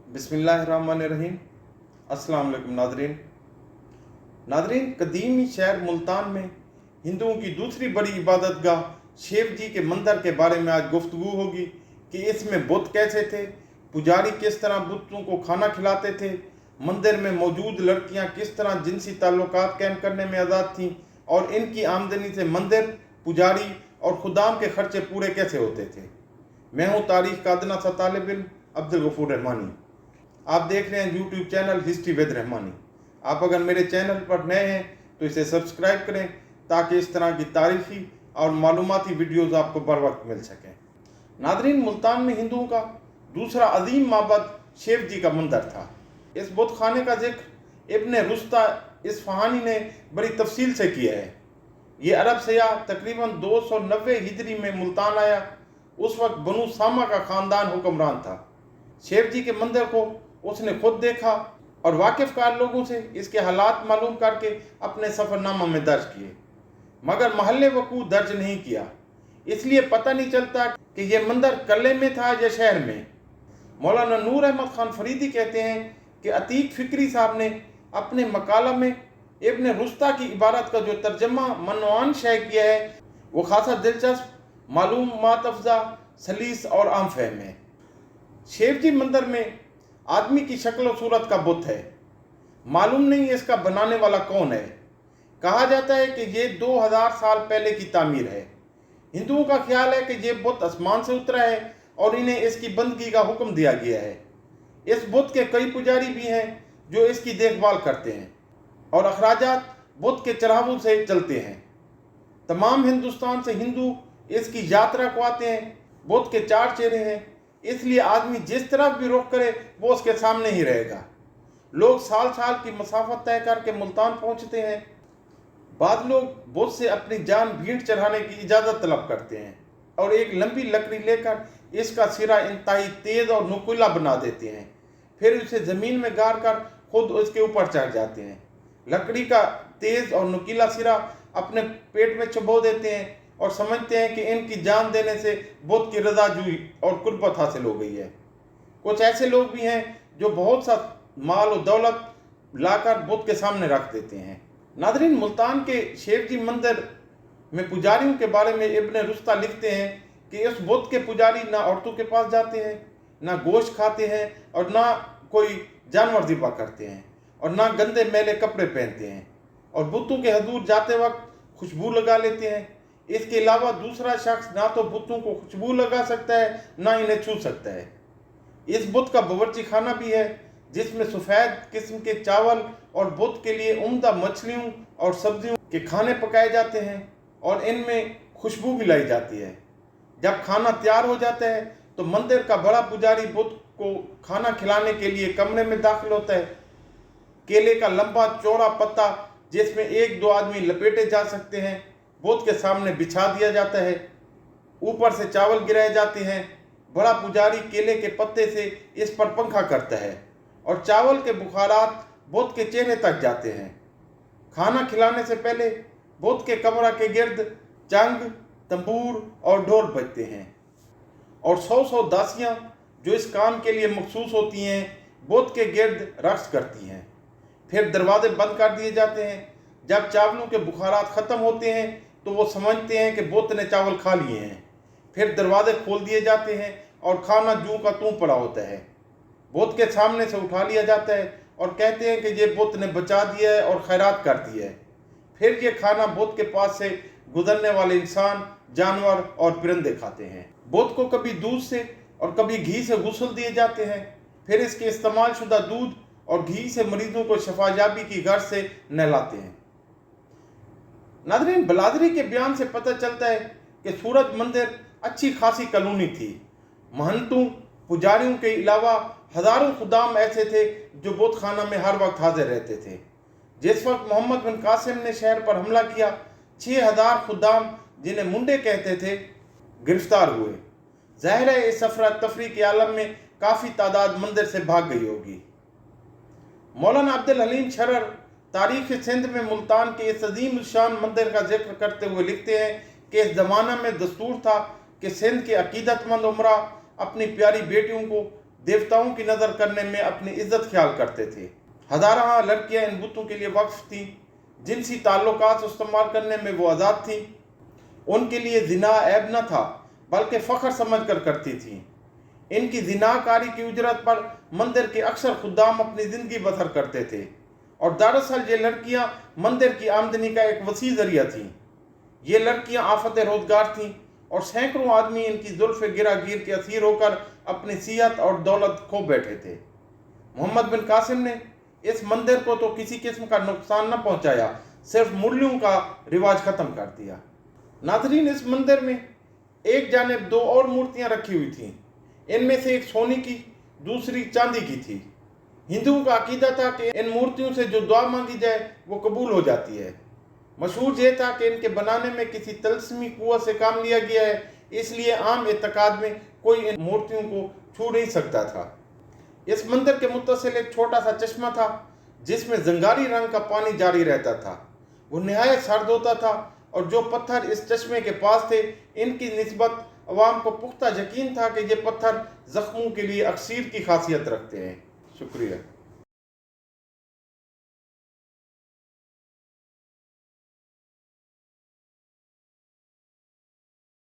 बिस्मिल्लाहिर्रहमानिर्रहीम। अस्सलाम वालेकुम नादरीन, कदीमी शहर मुल्तान में हिंदुओं की दूसरी बड़ी इबादतगाह शिव जी के मंदिर के बारे में आज गुफ्तगू होगी कि इसमें बुत कैसे थे, पुजारी किस तरह बुतों को खाना खिलाते थे, मंदिर में मौजूद लड़कियां किस तरह जिनसी ताल्लुकात कायम करने में आज़ाद थीं और इनकी आमदनी से मंदिर, पुजारी और खुदाम के खर्चे पूरे कैसे होते थे। मैं हूं तारीख का अदना सा तालिब इल्म अब्दुल गफूर रहमानी। आप देख रहे हैं YouTube channel history with Rahmani. आप अगर मेरे चैनल पर नए हैं तो इसे सब्सक्राइब करें ताकि इस तरह की तारीखी और मालूमाती वीडियोज़ आपको बर वक्त मिल सकें। नादरीन, मुल्तान में हिंदुओं का दूसरा अजीम माबद शिव जी का मंदिर था। इस बुत खाने का जिक्र इब्ने रुस्ता इस्फहानी ने बड़ी तफसील से किया है। ये अरब सयाह तकरीबन 290 हिजरी में मुल्तान आया। उस वक्त बनु सामा का ख़ानदान हुक्मरान था। शिव जी के मंदिर को उसने खुद देखा और वाकिफ़कार लोगों से इसके हालात मालूम करके अपने सफ़रनामा में दर्ज किए, मगर महल्ले वकू दर्ज नहीं किया। इसलिए पता नहीं चलता कि यह मंदिर कल्ले में था या शहर में। मौलाना नूर अहमद खान फरीदी कहते हैं कि अतीक फ़िक्री साहब ने अपने मकाला में इब्ने रुस्ता की इबारत का जो तर्जमा मनवान शय किया है वो खासा दिलचस्प, मालूमात अफजा, सलीस और आम फहम है। शिव जी मंदिर में आदमी की शक्ल और सूरत का बुत है। मालूम नहीं इसका बनाने वाला कौन है। कहा जाता है कि ये 2000 साल पहले की तामीर है। हिंदुओं का ख्याल है कि ये बुत आसमान से उतरा है और इन्हें इसकी बंदगी का हुक्म दिया गया है। इस बुत के कई पुजारी भी हैं जो इसकी देखभाल करते हैं और अखराजात बुत के चढ़ावों से चलते हैं। तमाम हिंदुस्तान से हिंदू इसकी यात्रा को आते हैं। बुत के 4 चेहरे हैं, इसलिए आदमी जिस तरफ भी रुख करे वो उसके सामने ही रहेगा। लोग साल साल की मसाफत तय करके मुल्तान पहुंचते हैं। बाद लोग बुत से अपनी जान भीड़ चढ़ाने की इजाज़त तलब करते हैं और एक लंबी लकड़ी लेकर इसका सिरा इंतहाई तेज़ और नुकीला बना देते हैं। फिर उसे ज़मीन में गाड़ कर खुद उसके ऊपर चढ़ जाते हैं। लकड़ी का तेज़ और नुकीला सिरा अपने पेट में चबो देते हैं और समझते हैं कि इनकी जान देने से बुत की रज़ाजूई और कुर्बत हासिल हो गई है। कुछ ऐसे लोग भी हैं जो बहुत सा माल और दौलत लाकर बुत के सामने रख देते हैं। नादरीन, मुल्तान के शिव जी मंदिर में पुजारियों के बारे में इब्ने रुस्ता लिखते हैं कि इस बुत के पुजारी ना औरतों के पास जाते हैं, ना गोश्त खाते हैं और ना कोई जानवर ज़िबा करते हैं और ना गंदे मैले कपड़े पहनते हैं और बुतों के हजूर जाते वक्त खुशबू लगा लेते हैं। इसके अलावा दूसरा शख्स ना तो बुतों को खुशबू लगा सकता है ना इन्हें छू सकता है। इस बुत का बावर्ची खाना भी है जिसमें सफ़ेद किस्म के चावल और बुत के लिए उम्दा मछलियों और सब्जियों के खाने पकाए जाते हैं और इनमें खुशबू भी लाई जाती है। जब खाना तैयार हो जाता है तो मंदिर का बड़ा पुजारी बुत को खाना खिलाने के लिए कमरे में दाखिल होता है। केले का लंबा चौड़ा पत्ता जिसमें 1-2 आदमी लपेटे जा सकते हैं बुत के सामने बिछा दिया जाता है। ऊपर से चावल गिराए जाते हैं। बड़ा पुजारी केले के पत्ते से इस पर पंखा करता है और चावल के बुखारात बुत के चेहरे तक जाते हैं। खाना खिलाने से पहले बुत के कमरा के गिर्द चंग, तंबूर और ढोल बजते हैं और 100 दासियां जो इस काम के लिए मखसूस होती हैं बुत के गिर्द रक्स करती हैं। फिर दरवाजे बंद कर दिए जाते हैं। जब चावलों के बुखारात ख़त्म होते हैं तो वो समझते हैं कि बुत ने चावल खा लिए हैं। फिर दरवाजे खोल दिए जाते हैं और खाना जूं का तूं पड़ा होता है। बुत के सामने से उठा लिया जाता है और कहते हैं कि ये बुत ने बचा दिया है और खैरात कर दी है। फिर ये खाना बुत के पास से गुजरने वाले इंसान, जानवर और परिंदे खाते हैं। बुत को कभी दूध से और कभी घी से गुस्ल दिए जाते हैं। फिर इसके इस्तेमाल शुदा दूध और घी से मरीजों को शफायाबी की गर्ज से नहलाते हैं। नादरीन, बलादरी के बयान से पता चलता है कि सूरज मंदिर अच्छी खासी कॉलोनी थी। महंतों, पुजारियों के अलावा हज़ारों खुदाम ऐसे थे जो बुत खाना में हर वक्त हाजिर रहते थे। जिस वक्त मोहम्मद बिन कासिम ने शहर पर हमला किया 6000 खुदाम, जिन्हें मुंडे कहते थे, गिरफ्तार हुए। ज़ाहिर है इस अफरा तफरी के आलम में काफ़ी तादाद मंदिर से भाग गई होगी। मौलाना अब्दुल हलीम शरर तारीख़ सिंध में मुल्तान के इस अजीम शान मंदिर का जिक्र करते हुए लिखते हैं कि इस ज़माना में दस्तूर था कि सिंध के अकीदतमंद उमरा अपनी प्यारी बेटियों को देवताओं की नज़र करने में अपनी इज्जत ख्याल करते थे। हज़ारों लड़कियां इन बुतों के लिए वक्फ थीं, जिनसी ताल्लुकात इस्तेमाल करने में वो आज़ाद थीं। उनके लिए जिना ऐब न था, बल्कि फ़ख्र समझ कर करती थीं। इनकी जिनाकारी की उजरत पर मंदिर के अक्सर खुद्दाम अपनी ज़िंदगी बसर करते थे, और दरअसल ये लड़कियां मंदिर की आमदनी का एक वसी ज़रिया थीं। ये लड़कियां आफत रोज़गार थीं, और सैकड़ों आदमी इनकी जुल्फ़ गिरागीर के असीर होकर अपनी सियात और दौलत खो बैठे थे। मोहम्मद बिन कासिम ने इस मंदिर को तो किसी किस्म का नुकसान न पहुंचाया, सिर्फ मूल्यों का रिवाज ख़त्म कर दिया। नाज़रीन, इस मंदिर में एक जानिब दो और मूर्तियां रखी हुई थीं। इनमें से एक सोने की, दूसरी चांदी की थी। हिंदुओं का अकीदा था कि इन मूर्तियों से जो दुआ मांगी जाए वो कबूल हो जाती है। मशहूर ये था कि इनके बनाने में किसी तलस्मी कुव्वत से काम लिया गया है, इसलिए आम एतकाद में कोई इन मूर्तियों को छू नहीं सकता था। इस मंदिर के मुत्तसिल एक छोटा सा चश्मा था, जिसमें जंगारी रंग का पानी जारी रहता था। वो निहायत सर्द होता था, और जो पत्थर इस चश्मे के पास थे, इनकी निस्बत अवाम को पुख्ता यकीन था कि ये पत्थर ज़ख्मों के लिए अक्सीर की खासियत रखते हैं। शुक्रिया।